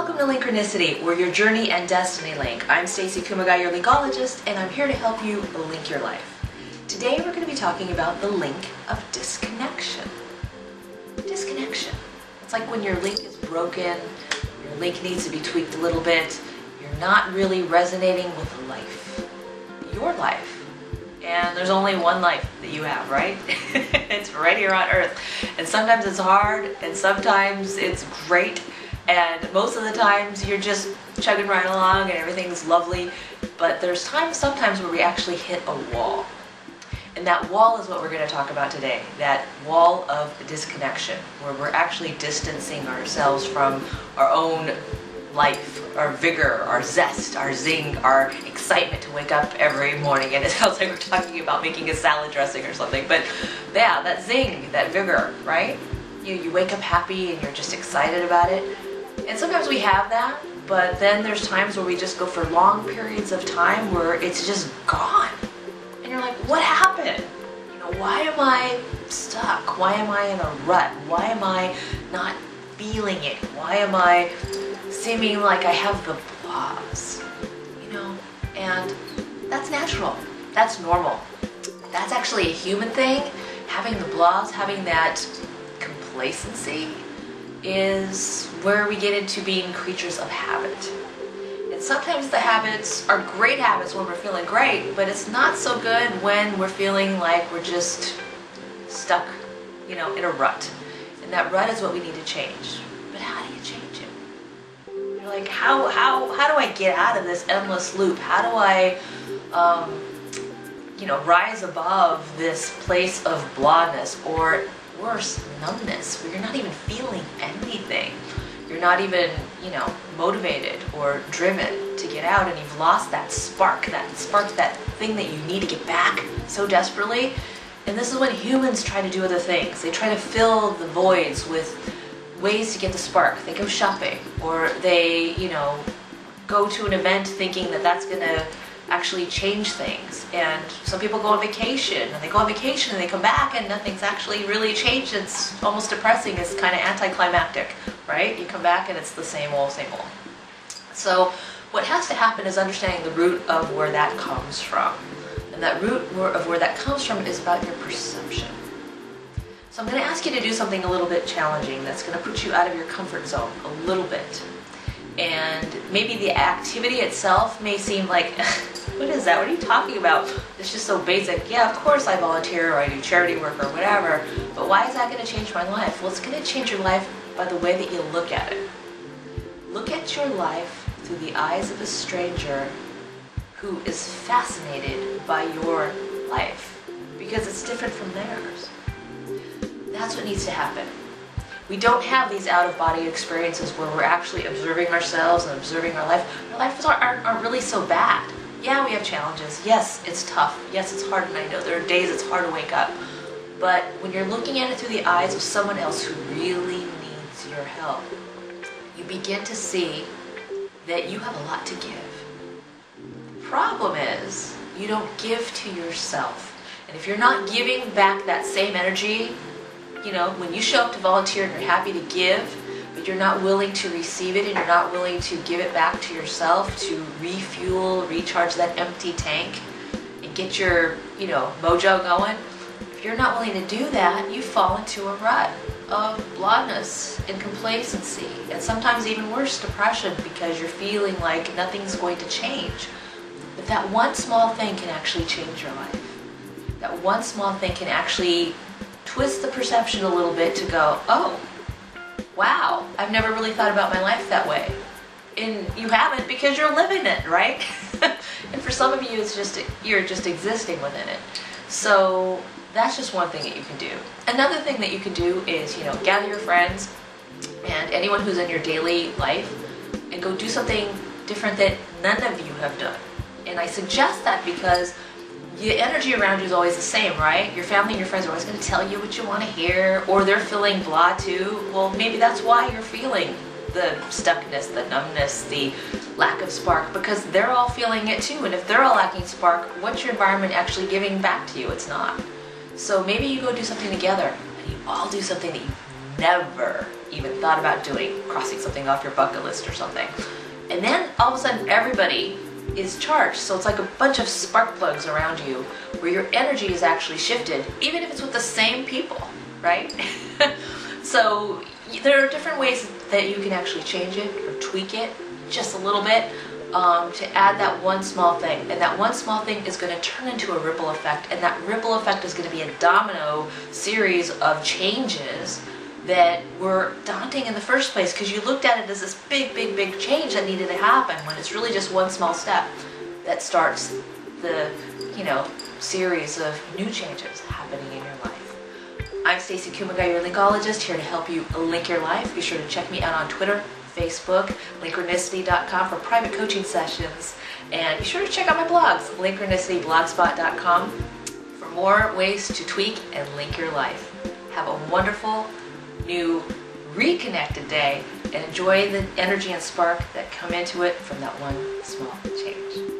Welcome to Linkronicity, where your journey and destiny link. I'm Stacey, Kumagai, your linkologist, and I'm here to help you link your life. Today we're going to be talking about the link of disconnection. Disconnection. It's like when your link is broken, your link needs to be tweaked a little bit, you're not really resonating with life. Your life. And there's only one life that you have, right? It's right here on Earth. And sometimes it's hard, and sometimes it's great. And most of the times you're just chugging right along and everything's lovely, but there's sometimes where we actually hit a wall. And that wall is what we're going to talk about today, that wall of disconnection, where we're actually distancing ourselves from our own life, our vigor, our zest, our zing, our excitement to wake up every morning. And it sounds like we're talking about making a salad dressing or something, but yeah, that zing, that vigor, right? You wake up happy and you're just excited about it. And sometimes we have that, but then there's times where we just go for long periods of time where it's just gone. And you're like, what happened? You know, why am I stuck? Why am I in a rut? Why am I not feeling it? Why am I seeming like I have the blahs? You know, and that's natural. That's normal. That's actually a human thing. Having the blahs, having that complacency is where we get into being creatures of habit. And sometimes the habits are great habits when we're feeling great, but it's not so good when we're feeling like we're just stuck, you know, in a rut. And that rut is what we need to change. But how do you change it? You're like, how do I get out of this endless loop? How do I rise above this place of blahness, or worse, numbness, where you're not even feeling anything. You're not even, motivated or driven to get out, and you've lost that spark, that thing that you need to get back so desperately. And this is when humans try to do other things. They try to fill the voids with ways to get the spark. They go shopping, or they, go to an event thinking that that's going to actually change things. And some people go on vacation, and they go on vacation and they come back and nothing's actually really changed. It's almost depressing. It's kind of anticlimactic, right? You come back and it's the same old, same old. So what has to happen is understanding the root of where that comes from. And that root of where that comes from is about your perception. So I'm going to ask you to do something a little bit challenging that's going to put you out of your comfort zone a little bit. And maybe the activity itself may seem like, what is that? What are you talking about? It's just so basic. Yeah, of course I volunteer or I do charity work or whatever, but why is that going to change my life? Well, it's going to change your life by the way that you look at it. Look at your life through the eyes of a stranger who is fascinated by your life, because it's different from theirs. That's what needs to happen. We don't have these out-of-body experiences where we're actually observing ourselves and observing our life. Our lives aren't really so bad. Yeah, we have challenges. Yes, it's tough. Yes, it's hard, and I know there are days it's hard to wake up. But when you're looking at it through the eyes of someone else who really needs your help, you begin to see that you have a lot to give. The problem is you don't give to yourself. And if you're not giving back that same energy, when you show up to volunteer and you're happy to give, but you're not willing to receive it and you're not willing to give it back to yourself to refuel, recharge that empty tank and get your, mojo going, if you're not willing to do that, you fall into a rut of blahness and complacency, and sometimes even worse, depression, because you're feeling like nothing's going to change. But that one small thing can actually change your life. That one small thing can actually twist the perception a little bit to go, oh, wow, I've never really thought about my life that way. And you haven't, because you're living it, right? And for some of you, it's just you're just existing within it. So that's just one thing that you can do. Another thing that you can do is, gather your friends and anyone who's in your daily life and go do something different that none of you have done. And I suggest that because the energy around you is always the same, right? Your family and your friends are always going to tell you what you want to hear, or they're feeling blah too. Well, maybe that's why you're feeling the stuckness, the numbness, the lack of spark, because they're all feeling it too. And if they're all lacking spark, what's your environment actually giving back to you? It's not. So maybe you go do something together, and you all do something that you've never even thought about doing, crossing something off your bucket list or something. And then all of a sudden everybody is charged. So it's like a bunch of spark plugs around you where your energy is actually shifted, even if it's with the same people, right? So there are different ways that you can actually change it or tweak it just a little bit to add that one small thing. And that one small thing is going to turn into a ripple effect. And that ripple effect is going to be a domino series of changes that were daunting in the first place because you looked at it as this big, big, big change that needed to happen when it's really just one small step that starts the, series of new changes happening in your life. I'm Stacey Kumagai, your Linkologist, here to help you link your life. Be sure to check me out on Twitter, Facebook, Linkronicity.com for private coaching sessions. And be sure to check out my blogs, Linkronicityblogspot.com, for more ways to tweak and link your life. Have a wonderful, new, reconnected day and enjoy the energy and spark that come into it from that one small change.